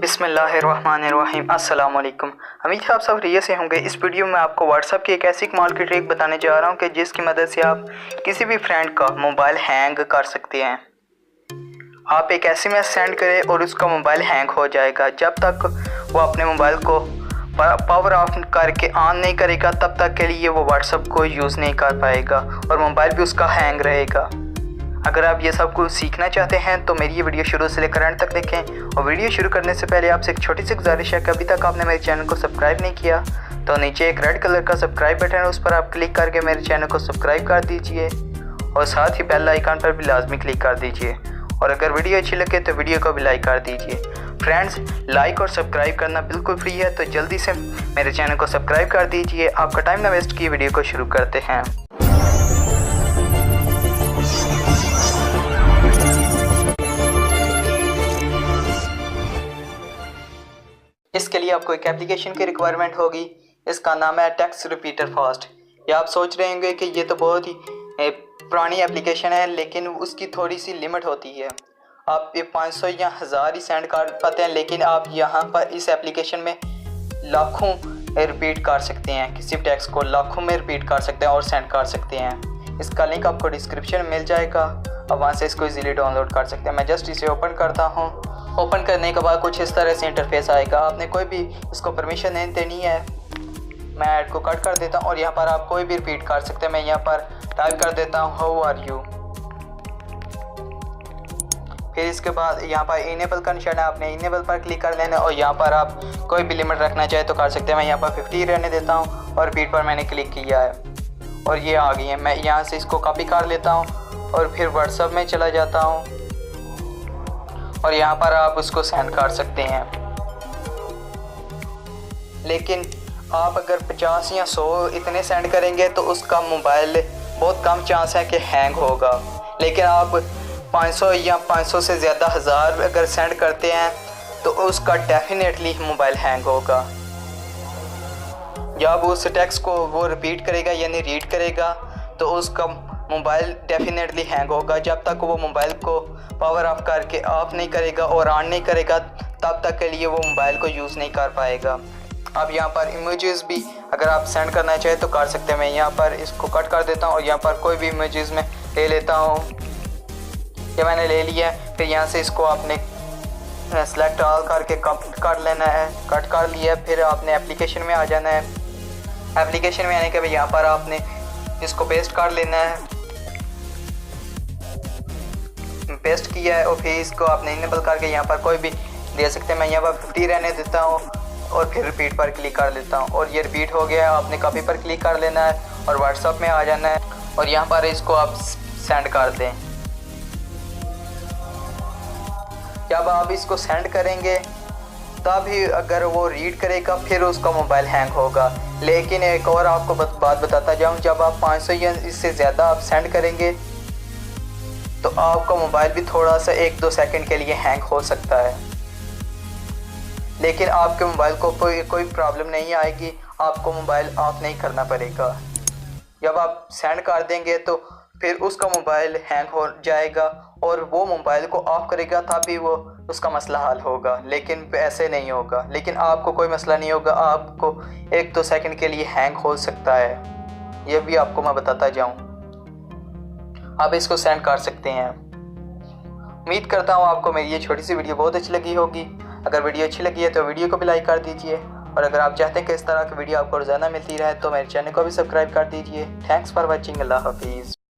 बिस्मिल्लाहिर्रहमानिर्रहीम। अस्सलाम वालेकुम। उम्मीद है आप सब खैरियत से होंगे। इस वीडियो में आपको व्हाट्सएप की एक ऐसी कमाल की ट्रिक बताने जा रहा हूं कि जिसकी मदद से आप किसी भी फ्रेंड का मोबाइल हैंग कर सकते हैं। आप एक SMS सेंड करें और उसका मोबाइल हैंग हो जाएगा। जब तक वो अपने मोबाइल को पावर ऑफ करके ऑन नहीं करेगा तब तक के लिए वो व्हाट्सएप को यूज़ नहीं कर पाएगा और मोबाइल भी उसका हैंग रहेगा। अगर आप ये सब कुछ सीखना चाहते हैं तो मेरी ये वीडियो शुरू से लेकर एंड तक देखें। और वीडियो शुरू करने से पहले आपसे एक छोटी सी गुजारिश है कि अभी तक आपने मेरे चैनल को सब्सक्राइब नहीं किया तो नीचे एक रेड कलर का सब्सक्राइब बटन है, उस पर आप क्लिक करके मेरे चैनल को सब्सक्राइब कर दीजिए और साथ ही बेल आइकन पर भी लाजमी क्लिक कर दीजिए। और अगर वीडियो अच्छी लगे तो वीडियो को भी लाइक कर दीजिए। फ्रेंड्स, लाइक और सब्सक्राइब करना बिल्कुल फ्री है, तो जल्दी से मेरे चैनल को सब्सक्राइब कर दीजिए। आपका टाइम ना वेस्ट किए वीडियो को शुरू करते हैं। इसके लिए आपको एक एप्लीकेशन की रिक्वायरमेंट होगी। इसका नाम है टेक्स्ट रिपीटर फास्ट। या आप सोच रहे होंगे कि ये तो बहुत ही पुरानी एप्लीकेशन है, लेकिन उसकी थोड़ी सी लिमिट होती है। आप ये 500 या 1000 ही सेंड कर पाते हैं, लेकिन आप यहाँ पर इस एप्लीकेशन में लाखों रिपीट कर सकते हैं। किसी भी टेक्स्ट को लाखों में रिपीट कर सकते हैं और सेंड कर सकते हैं। इसका लिंक आपको डिस्क्रिप्शन में मिल जाएगा, आप वहाँ से इसको इजीली डाउनलोड कर सकते हैं। मैं जस्ट इसे ओपन करता हूँ। ओपन करने के बाद कुछ इस तरह से इंटरफेस आएगा। आपने कोई भी इसको परमिशन नहीं देनी है। मैं ऐड को कट कर देता हूँ और यहाँ पर आप कोई भी रिपीट कर सकते हैं। मैं यहाँ पर टाइप कर देता हूँ हाउ आर यू। फिर इसके बाद यहाँ पर इनेबल का निशान है, आपने इनेबल पर क्लिक कर लेना और यहाँ पर आप कोई भी लिमिट रखना चाहे तो कर सकते हैं। मैं यहाँ पर 50 रहने देता हूँ और रिपीट पर मैंने क्लिक किया है और ये आ गई है। मैं यहाँ से इसको कॉपी कर लेता हूँ और फिर व्हाट्सएप में चला जाता हूँ और यहाँ पर आप उसको सेंड कर सकते हैं। लेकिन आप अगर 50 या 100 इतने सेंड करेंगे तो उसका मोबाइल बहुत कम चांस है कि हैंग होगा। लेकिन आप 500 या 500 से ज़्यादा 1000 अगर सेंड करते हैं तो उसका डेफिनेटली मोबाइल हैंग होगा। जब उस टेक्स्ट को वो रिपीट करेगा यानी रीड करेगा तो उसका मोबाइल डेफिनेटली हैंग होगा। जब तक वो मोबाइल को पावर ऑफ करके ऑफ नहीं करेगा और ऑन नहीं करेगा तब तक के लिए वो मोबाइल को यूज़ नहीं कर पाएगा। अब यहाँ पर इमेजेस भी अगर आप सेंड करना चाहें तो कर सकते हैं। मैं यहाँ पर इसको कट कर देता हूँ और यहाँ पर कोई भी इमेजेस में ले लेता हूँ। ये मैंने ले लिया है। फिर यहाँ से इसको आपने सेलेक्ट ऑल करके कट कर लेना है। कट कर लिया, फिर आपने एप्लीकेशन में आ जाना है। एप्लीकेशन में आने के बाद यहाँ पर आपने इसको पेस्ट कर लेना है। पेस्ट किया है और फिर इसको आपने इनेबल करके यहाँ पर कोई भी दे सकते हैं। मैं यहाँ पर 50 रहने देता हूँ और फिर रिपीट पर क्लिक कर लेता हूँ और ये रिपीट हो गया है। आपने कॉपी पर क्लिक कर लेना है और व्हाट्सएप में आ जाना है और यहाँ पर इसको आप सेंड कर दें। जब आप इसको सेंड करेंगे तभी अगर वो रीड करेगा फिर उसका मोबाइल हैंग होगा। लेकिन एक और आपको बात बताता जाऊँ, जब आप 500 या इससे ज़्यादा आप सेंड करेंगे तो आपका मोबाइल भी थोड़ा सा 1-2 सेकंड के लिए हैंग हो सकता है, लेकिन आपके मोबाइल को कोई प्रॉब्लम नहीं आएगी। आपको मोबाइल ऑफ नहीं करना पड़ेगा। जब आप सेंड कर देंगे तो फिर उसका मोबाइल हैंग हो जाएगा और वो मोबाइल को ऑफ करेगा तभी वो उसका मसला हल होगा, लेकिन ऐसे नहीं होगा। लेकिन आपको कोई मसला नहीं होगा, आपको 1-2 सेकंड के लिए हैंग हो सकता है। ये भी आपको मैं बताता जाऊँ। आप इसको सेंड कर सकते हैं। उम्मीद करता हूँ आपको मेरी ये छोटी सी वीडियो बहुत अच्छी लगी होगी। अगर वीडियो अच्छी लगी है तो वीडियो को भी लाइक कर दीजिए और अगर आप चाहते हैं कि इस तरह की वीडियो आपको रोज़ाना मिलती रहे तो मेरे चैनल को भी सब्सक्राइब कर दीजिए। Thanks for watching. अल्लाह हाफिज़।